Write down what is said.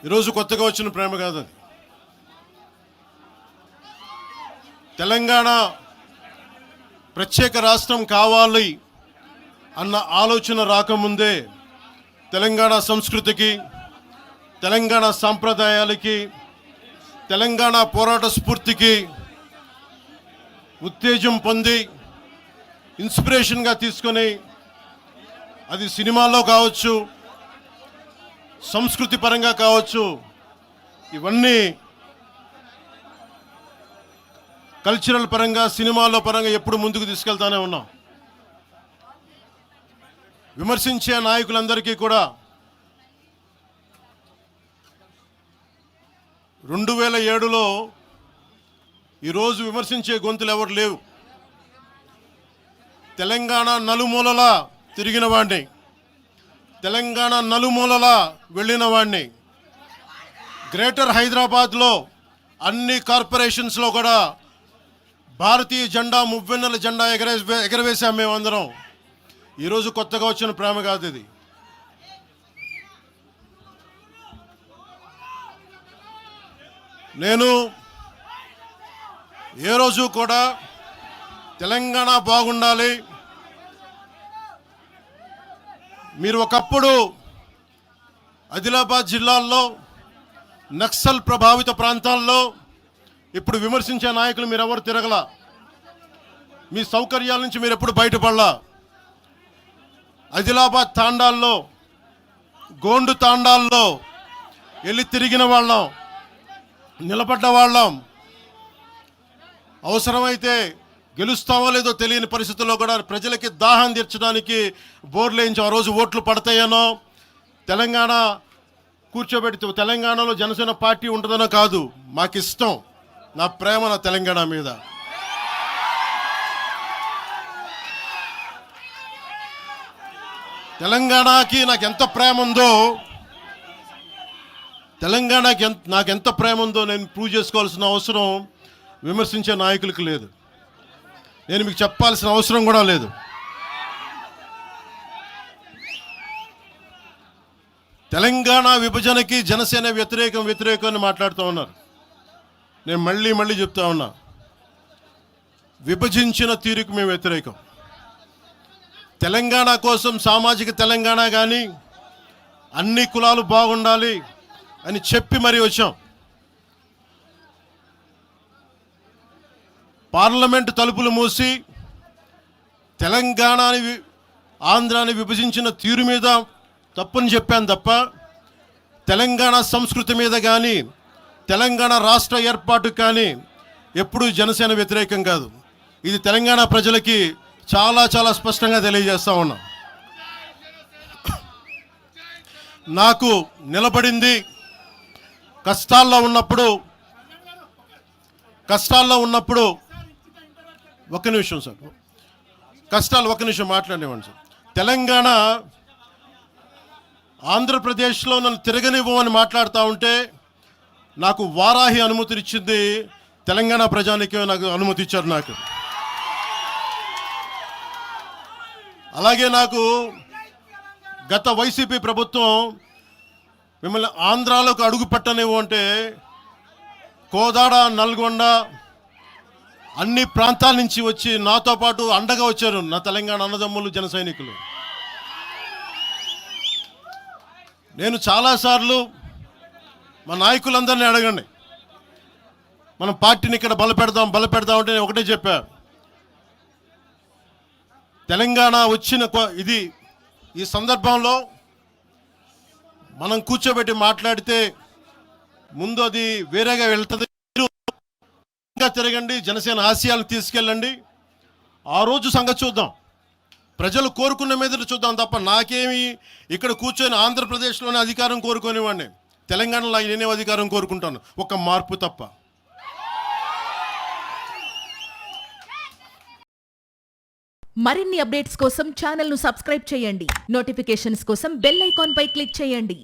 ఈరోజు కొత్తగా వచ్చిన ప్రేమ కాదు అది. తెలంగాణ ప్రత్యేక రాష్ట్రం కావాలి అన్న ఆలోచన రాకముందే తెలంగాణ సంస్కృతికి, తెలంగాణ సాంప్రదాయాలకి, తెలంగాణ పోరాట స్ఫూర్తికి ఉత్తేజం పొంది ఇన్స్పిరేషన్గా తీసుకొని అది సినిమాలో కావచ్చు, సంస్కృతి పరంగా కావచ్చు, ఇవన్నీ కల్చరల్ పరంగా సినిమాలో పరంగా ఎప్పుడు ముందుకు తీసుకెళ్తానే ఉన్నాం. విమర్శించే నాయకులందరికీ కూడా 2007లో ఈరోజు విమర్శించే గొంతులు ఎవరు లేవు. తెలంగాణ నలుమూలలా తిరిగిన వాడిని, తెలంగాణ నలుమూలలా వెళ్ళిన వాడిని, గ్రేటర్ హైదరాబాద్లో అన్ని కార్పొరేషన్స్లో కూడా భారతీయ జెండా, మువ్వెన్నెల జెండా ఎగరవేశాం మేమందరం. ఈరోజు కొత్తగా వచ్చిన ప్రేమ కాదు ఇది. నేను ఏ రోజు కూడా తెలంగాణ బాగుండాలి, మీరు ఒకప్పుడు ఆదిలాబాద్ జిల్లాల్లో నక్సల్ ప్రభావిత ప్రాంతాల్లో ఇప్పుడు విమర్శించే నాయకులు మీరెవరు తిరగలా, మీ సౌకర్యాల నుంచి మీరు ఎప్పుడు బయటపడలా. ఆదిలాబాద్ తాండాల్లో, గోండు తాండాల్లో వెళ్ళి తిరిగిన వాళ్ళం, నిలబడ్డ వాళ్ళం. అవసరమైతే గెలుస్తామో లేదో తెలియని పరిస్థితుల్లో కూడా ప్రజలకి దాహం తీర్చడానికి బోర్లు వేయించాం. ఆ రోజు ఓట్లు పడతాయనో, తెలంగాణ కూర్చోబెడితే తెలంగాణలో జనసేన పార్టీ ఉంటుందనో కాదు, మాకు ఇష్టం, నా ప్రేమ నా తెలంగాణ మీద. తెలంగాణకి నాకు ఎంత ప్రేమ ఉందో, తెలంగాణకి నాకు ఎంత ప్రేమ ఉందో నేను ప్రూవ్ చేసుకోవాల్సిన అవసరం విమర్శించే నాయకులకు లేదు. నేను మీకు చెప్పాల్సిన అవసరం కూడా లేదు. తెలంగాణ విభజనకి జనసేన వ్యతిరేకం అని మాట్లాడుతూ ఉన్నారు. నేను మళ్ళీ చెప్తా ఉన్నా, విభజించిన తీరుకు మేము వ్యతిరేకం. తెలంగాణ కోసం సామాజిక తెలంగాణ కానీ అన్ని కులాలు బాగుండాలి అని చెప్పి మరీ వచ్చాం. పార్లమెంటు తలుపులు మూసి తెలంగాణని ఆంధ్రాని విభజించిన తీరు మీద తప్పని చెప్పాను తప్ప తెలంగాణ సంస్కృతి మీద కానీ తెలంగాణ రాష్ట్ర ఏర్పాటు కానీ ఎప్పుడూ జనసేన వ్యతిరేకం కాదు. ఇది తెలంగాణ ప్రజలకి చాలా స్పష్టంగా తెలియజేస్తా ఉన్నాం. నాకు నిలబడింది కష్టాల్లో ఉన్నప్పుడు ఒక్క నిమిషం సార్, ఒక్క నిమిషం మాట్లాడేవాడిని సార్. తెలంగాణ ఆంధ్రప్రదేశ్లో నన్ను తిరగనివ్వమని మాట్లాడుతూ ఉంటే నాకు వారాహి అనుమతి ఇచ్చింది తెలంగాణ ప్రజానికి, నాకు అనుమతి ఇచ్చారు. నాకు అలాగే నాకు గత వైసీపీ ప్రభుత్వం మిమ్మల్ని ఆంధ్రాలోకి అడుగు పెట్టనివ్వు అంటే కోదాడ, నల్గొండ అన్ని ప్రాంతాల నుంచి వచ్చి నాతో పాటు అండగా వచ్చారు నా తెలంగాణ అన్నదమ్ములు, జన సైనికులు. నేను చాలాసార్లు మా నాయకులందరినీ అడగండి, మనం పార్టీని ఇక్కడ బలపెడదాం అంటే నేను ఒకటే చెప్పా, తెలంగాణ వచ్చిన ఈ సందర్భంలో మనం కూర్చోబెట్టి మాట్లాడితే ముందు అది వేరేగా వెళ్తుంది. తిరగండి, జనసేన ఆశయాలను తీసుకెళ్ళండి, ఆ రోజు సంగతి చూద్దాం, ప్రజలు కోరుకున్న మీద చూద్దాం తప్ప నాకేమి ఇక్కడ కూర్చొని ఆంధ్రప్రదేశ్లోనే అధికారం కోరుకునేవాడిని, తెలంగాణలో నేనే అధికారం కోరుకుంటాను, ఒక మార్పు తప్ప. మరిన్ని అప్డేట్స్ కోసం ఛానల్ను సబ్స్క్రైబ్ చేయండి. నోటిఫికేషన్స్ కోసం బెల్ ఐకాన్ పై క్లిక్ చేయండి.